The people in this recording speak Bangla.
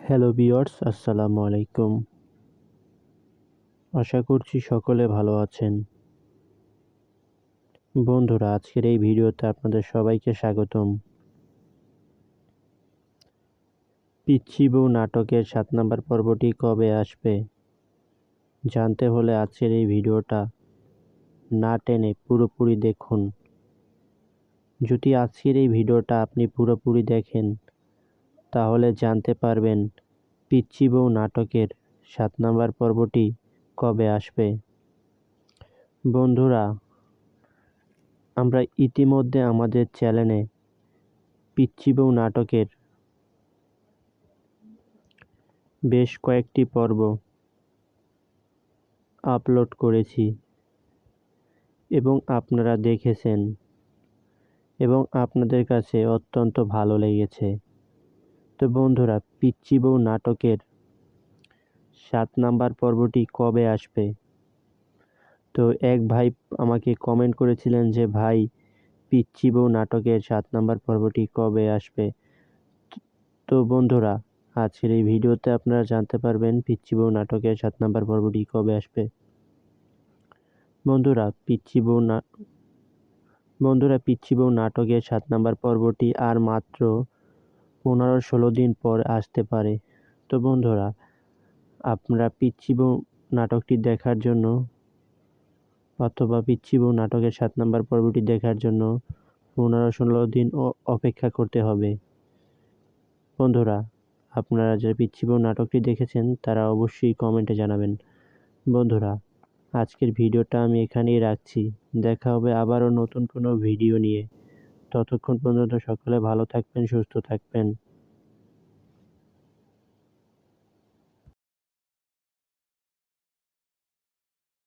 হ্যালো ভিউয়ার্স, আসসালামু আলাইকুম। আশা করছি সকলে ভালো আছেন। বন্ধুরা, আজকের এই ভিডিওতে আপনাদের সবাইকে স্বাগতম। পিচ্চি বউ নাটকের ৭ নাম্বার পর্বটি কবে আসবে জানতে হলে আজকের এই ভিডিওটা না টেনে পুরোপুরি দেখুন। যদি আজকের এই ভিডিওটা আপনি পুরোপুরি দেখেন তাহলে জানতে পারবেন পিচ্চি বউ নাটকের ৭ নাম্বার পর্বটি কবে আসবে। বন্ধুরা, আমরা ইতিমধ্যে আমাদের চ্যানেলে পিচ্চি বউ নাটকের বেশ কয়েকটি পর্ব আপলোড করেছি এবং আপনারা দেখেছেন এবং আপনাদের কাছে অত্যন্ত ভালো লেগেছে। তো বন্ধুরা, পিচ্চি বউ নাটকের ৭ নাম্বার পর্বটি কবে আসবে? তো এক ভাই আমাকে কমেন্ট করেছিলেন যে ভাই, পিচ্চি বউ নাটকের ৭ নাম্বার পর্বটি কবে আসবে? তো বন্ধুরা, আজকের এই ভিডিওতে আপনারা জানতে পারবেন পিচ্চি বউ নাটকের ৭ নাম্বার পর্বটি কবে আসবে। বন্ধুরা, পিচ্চি বউ নাটকের ৭ নাম্বার পর্বটি আর মাত্র ১৫-১৬ দিন পর আসতে পারে। তো বন্ধুরা, আপনারা পিচ্চি বউ নাটকটি দেখার জন্য অথবা পিচ্চি বউ নাটকের ৭ নাম্বার পর্বটি দেখার জন্য ১৫-১৬ দিন অপেক্ষা করতে হবে। বন্ধুরা, আপনারা যারা পিচ্চি বউ নাটকটি দেখেছেন তারা অবশ্যই কমেন্টে জানাবেন। বন্ধুরা, আজকের ভিডিওটা আমি এখানেই রাখছি। দেখা হবে আবারও নতুন কোনো ভিডিও নিয়ে। ততক্ষণ পর্যন্ত সকলে ভালো থাকবেন, সুস্থ থাকবেন।